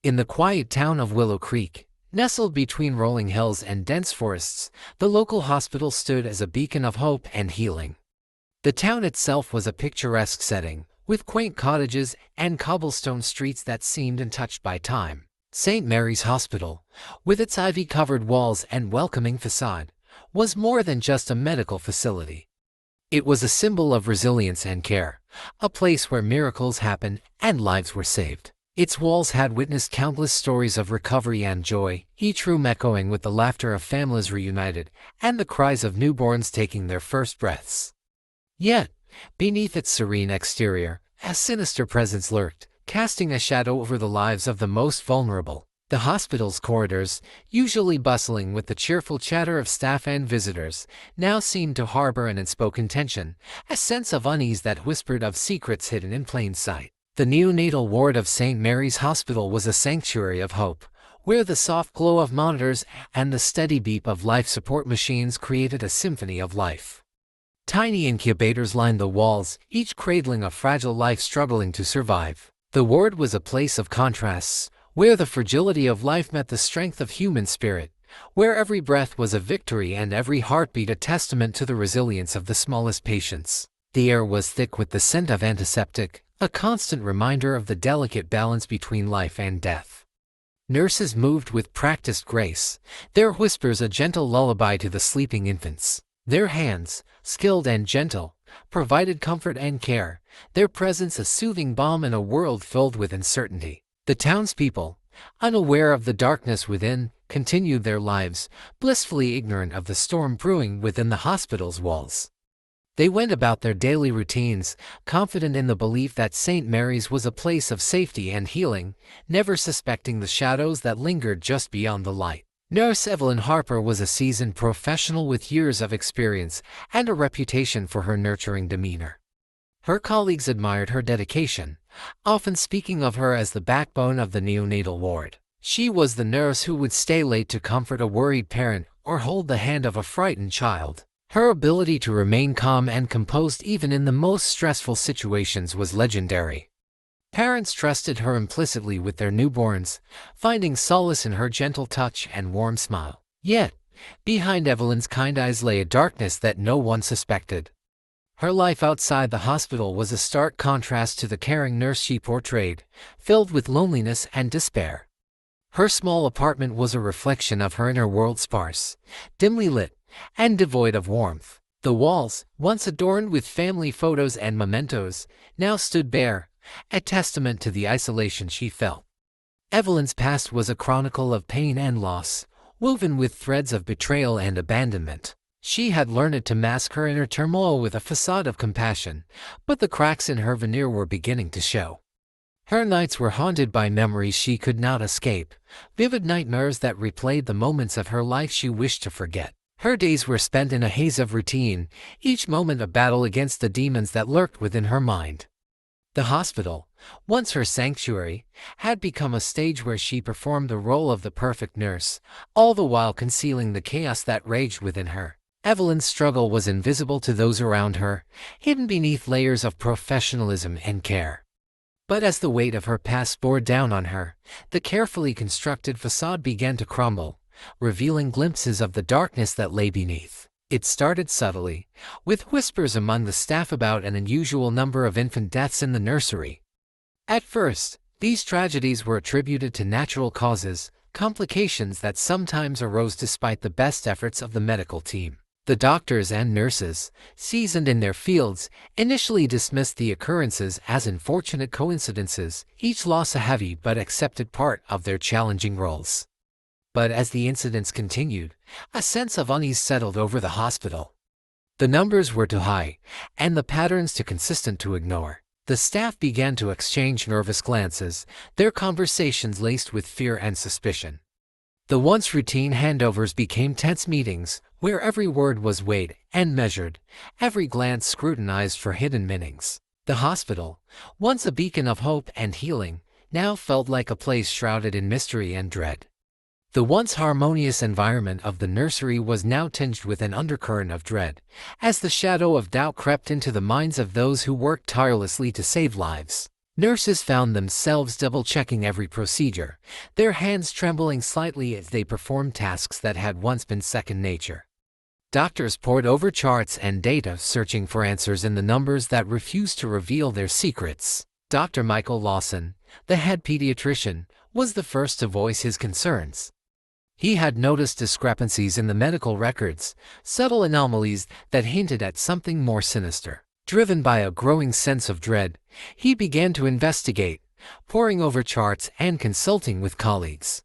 In the quiet town of Willow Creek, nestled between rolling hills and dense forests, the local hospital stood as a beacon of hope and healing. The town itself was a picturesque setting, with quaint cottages and cobblestone streets that seemed untouched by time. St. Mary's Hospital, with its ivy-covered walls and welcoming facade, was more than just a medical facility. It was a symbol of resilience and care, a place where miracles happened and lives were saved. Its walls had witnessed countless stories of recovery and joy, each room echoing with the laughter of families reunited and the cries of newborns taking their first breaths. Yet, beneath its serene exterior, a sinister presence lurked, casting a shadow over the lives of the most vulnerable. The hospital's corridors, usually bustling with the cheerful chatter of staff and visitors, now seemed to harbor an unspoken tension, a sense of unease that whispered of secrets hidden in plain sight. The neonatal ward of St. Mary's Hospital was a sanctuary of hope, where the soft glow of monitors and the steady beep of life support machines created a symphony of life. Tiny incubators lined the walls, each cradling a fragile life struggling to survive. The ward was a place of contrasts, where the fragility of life met the strength of human spirit, where every breath was a victory and every heartbeat a testament to the resilience of the smallest patients. The air was thick with the scent of antiseptic, a constant reminder of the delicate balance between life and death. Nurses moved with practiced grace, their whispers a gentle lullaby to the sleeping infants. Their hands, skilled and gentle, provided comfort and care, their presence a soothing balm in a world filled with uncertainty. The townspeople, unaware of the darkness within, continued their lives, blissfully ignorant of the storm brewing within the hospital's walls. They went about their daily routines, confident in the belief that St. Mary's was a place of safety and healing, never suspecting the shadows that lingered just beyond the light. Nurse Evelyn Harper was a seasoned professional with years of experience and a reputation for her nurturing demeanor. Her colleagues admired her dedication, often speaking of her as the backbone of the neonatal ward. She was the nurse who would stay late to comfort a worried parent or hold the hand of a frightened child. Her ability to remain calm and composed even in the most stressful situations was legendary. Parents trusted her implicitly with their newborns, finding solace in her gentle touch and warm smile. Yet, behind Evelyn's kind eyes lay a darkness that no one suspected. Her life outside the hospital was a stark contrast to the caring nurse she portrayed, filled with loneliness and despair. Her small apartment was a reflection of her inner world, sparse, dimly lit, and devoid of warmth. The walls, once adorned with family photos and mementos, now stood bare, a testament to the isolation she felt. Evelyn's past was a chronicle of pain and loss, woven with threads of betrayal and abandonment. She had learned to mask her inner turmoil with a facade of compassion, but the cracks in her veneer were beginning to show. Her nights were haunted by memories she could not escape, vivid nightmares that replayed the moments of her life she wished to forget. Her days were spent in a haze of routine, each moment a battle against the demons that lurked within her mind. The hospital, once her sanctuary, had become a stage where she performed the role of the perfect nurse, all the while concealing the chaos that raged within her. Evelyn's struggle was invisible to those around her, hidden beneath layers of professionalism and care. But as the weight of her past bore down on her, the carefully constructed facade began to crumble, revealing glimpses of the darkness that lay beneath. It started subtly, with whispers among the staff about an unusual number of infant deaths in the nursery. At first, these tragedies were attributed to natural causes, complications that sometimes arose despite the best efforts of the medical team. The doctors and nurses, seasoned in their fields, initially dismissed the occurrences as unfortunate coincidences, each loss a heavy but accepted part of their challenging roles. But as the incidents continued, a sense of unease settled over the hospital. The numbers were too high, and the patterns too consistent to ignore. The staff began to exchange nervous glances, their conversations laced with fear and suspicion. The once routine handovers became tense meetings, where every word was weighed and measured, every glance scrutinized for hidden meanings. The hospital, once a beacon of hope and healing, now felt like a place shrouded in mystery and dread. The once harmonious environment of the nursery was now tinged with an undercurrent of dread, as the shadow of doubt crept into the minds of those who worked tirelessly to save lives. Nurses found themselves double-checking every procedure, their hands trembling slightly as they performed tasks that had once been second nature. Doctors pored over charts and data, searching for answers in the numbers that refused to reveal their secrets. Dr. Michael Lawson, the head pediatrician, was the first to voice his concerns. He had noticed discrepancies in the medical records, subtle anomalies that hinted at something more sinister. Driven by a growing sense of dread, he began to investigate, poring over charts and consulting with colleagues.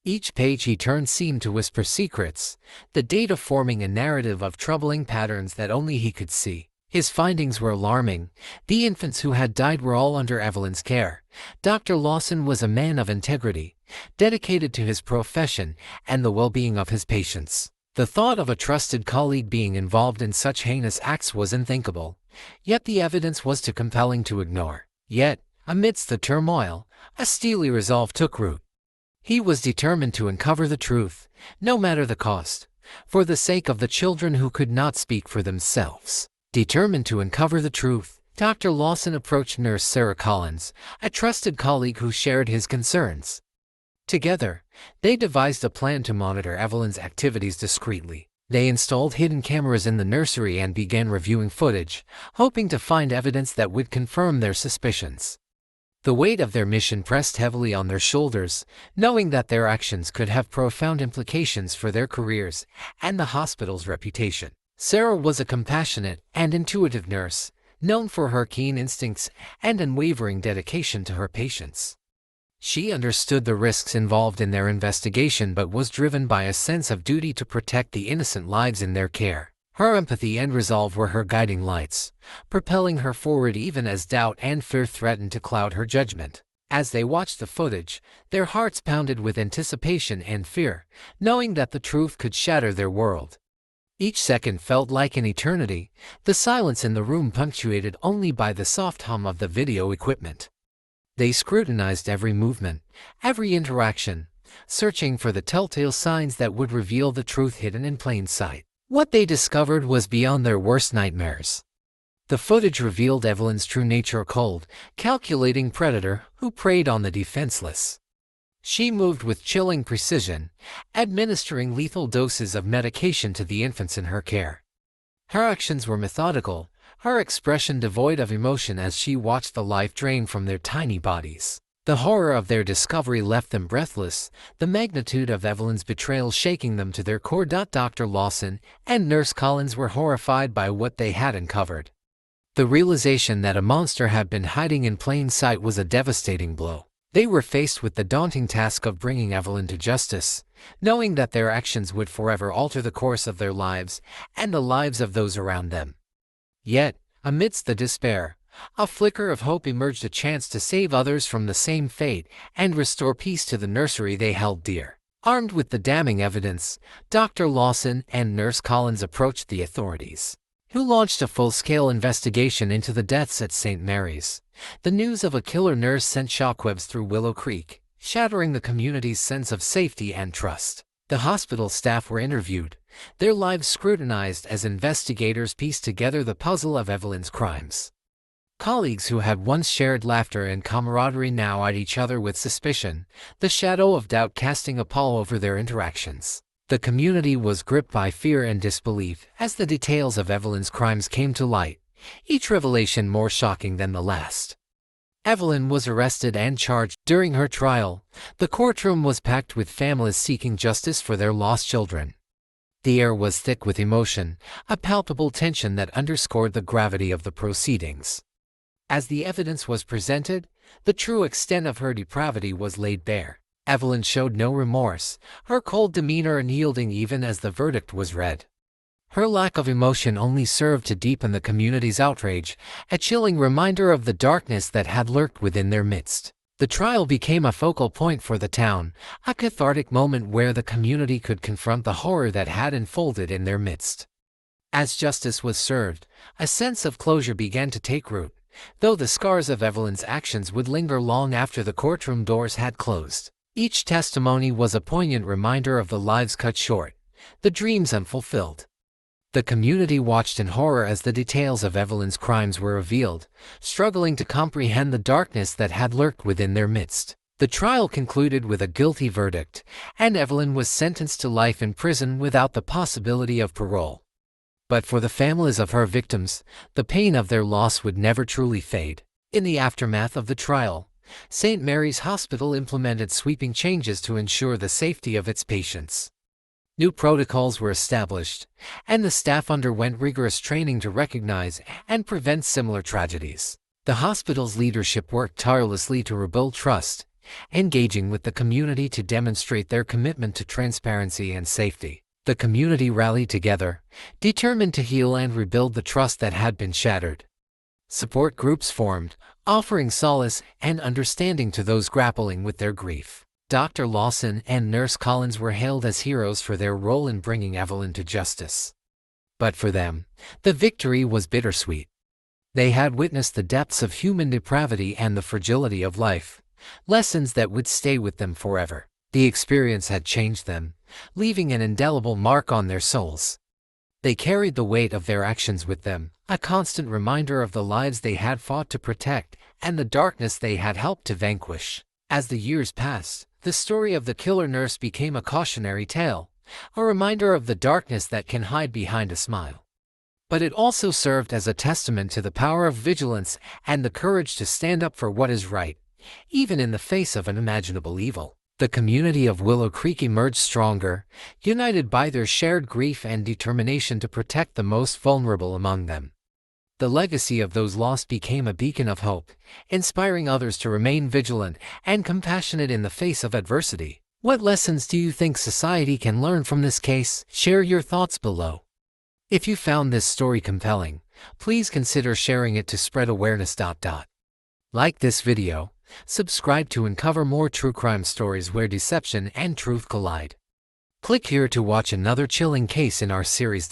Each page he turned seemed to whisper secrets, the data forming a narrative of troubling patterns that only he could see. His findings were alarming. The infants who had died were all under Evelyn's care. Dr. Lawson was a man of integrity, dedicated to his profession and the well-being of his patients. The thought of a trusted colleague being involved in such heinous acts was unthinkable, yet the evidence was too compelling to ignore. Yet, amidst the turmoil, a steely resolve took root. He was determined to uncover the truth, no matter the cost, for the sake of the children who could not speak for themselves. Determined to uncover the truth, Dr. Lawson approached Nurse Sarah Collins, a trusted colleague who shared his concerns. Together, they devised a plan to monitor Evelyn's activities discreetly. They installed hidden cameras in the nursery and began reviewing footage, hoping to find evidence that would confirm their suspicions. The weight of their mission pressed heavily on their shoulders, knowing that their actions could have profound implications for their careers and the hospital's reputation. Sarah was a compassionate and intuitive nurse, known for her keen instincts and unwavering dedication to her patients. She understood the risks involved in their investigation but was driven by a sense of duty to protect the innocent lives in their care. Her empathy and resolve were her guiding lights, propelling her forward even as doubt and fear threatened to cloud her judgment. As they watched the footage, their hearts pounded with anticipation and fear, knowing that the truth could shatter their world. Each second felt like an eternity, the silence in the room punctuated only by the soft hum of the video equipment. They scrutinized every movement, every interaction, searching for the telltale signs that would reveal the truth hidden in plain sight. What they discovered was beyond their worst nightmares. The footage revealed Evelyn's true nature: a cold, calculating predator who preyed on the defenseless. She moved with chilling precision, administering lethal doses of medication to the infants in her care. Her actions were methodical, her expression devoid of emotion as she watched the life drain from their tiny bodies. The horror of their discovery left them breathless, the magnitude of Evelyn's betrayal shaking them to their core. Dr. Lawson and Nurse Collins were horrified by what they had uncovered. The realization that a monster had been hiding in plain sight was a devastating blow. They were faced with the daunting task of bringing Evelyn to justice, knowing that their actions would forever alter the course of their lives and the lives of those around them. Yet, amidst the despair, a flicker of hope emerged: a chance to save others from the same fate and restore peace to the nursery they held dear. Armed with the damning evidence, Dr. Lawson and Nurse Collins approached the authorities, who launched a full-scale investigation into the deaths at St. Mary's. The news of a killer nurse sent shockwaves through Willow Creek, shattering the community's sense of safety and trust. The hospital staff were interviewed, their lives scrutinized as investigators pieced together the puzzle of Evelyn's crimes. Colleagues who had once shared laughter and camaraderie now eyed each other with suspicion, the shadow of doubt casting a pall over their interactions. The community was gripped by fear and disbelief as the details of Evelyn's crimes came to light, each revelation more shocking than the last. Evelyn was arrested and charged. During her trial, the courtroom was packed with families seeking justice for their lost children. The air was thick with emotion, a palpable tension that underscored the gravity of the proceedings. As the evidence was presented, the true extent of her depravity was laid bare. Evelyn showed no remorse, her cold demeanor unyielding even as the verdict was read. Her lack of emotion only served to deepen the community's outrage, a chilling reminder of the darkness that had lurked within their midst. The trial became a focal point for the town, a cathartic moment where the community could confront the horror that had unfolded in their midst. As justice was served, a sense of closure began to take root, though the scars of Evelyn's actions would linger long after the courtroom doors had closed. Each testimony was a poignant reminder of the lives cut short, the dreams unfulfilled. The community watched in horror as the details of Evelyn's crimes were revealed, struggling to comprehend the darkness that had lurked within their midst. The trial concluded with a guilty verdict, and Evelyn was sentenced to life in prison without the possibility of parole. But for the families of her victims, the pain of their loss would never truly fade. In the aftermath of the trial, St. Mary's Hospital implemented sweeping changes to ensure the safety of its patients. New protocols were established, and the staff underwent rigorous training to recognize and prevent similar tragedies. The hospital's leadership worked tirelessly to rebuild trust, engaging with the community to demonstrate their commitment to transparency and safety. The community rallied together, determined to heal and rebuild the trust that had been shattered. Support groups formed, offering solace and understanding to those grappling with their grief. Dr. Lawson and Nurse Collins were hailed as heroes for their role in bringing Evelyn to justice. But for them, the victory was bittersweet. They had witnessed the depths of human depravity and the fragility of life, lessons that would stay with them forever. The experience had changed them, leaving an indelible mark on their souls. They carried the weight of their actions with them, a constant reminder of the lives they had fought to protect and the darkness they had helped to vanquish. As the years passed, the story of the killer nurse became a cautionary tale, a reminder of the darkness that can hide behind a smile. But it also served as a testament to the power of vigilance and the courage to stand up for what is right, even in the face of unimaginable evil. The community of Willow Creek emerged stronger, united by their shared grief and determination to protect the most vulnerable among them. The legacy of those lost became a beacon of hope, inspiring others to remain vigilant and compassionate in the face of adversity. What lessons do you think society can learn from this case? Share your thoughts below. If you found this story compelling, please consider sharing it to spread awareness. Like this video, subscribe to uncover more true crime stories where deception and truth collide. Click here to watch another chilling case in our series.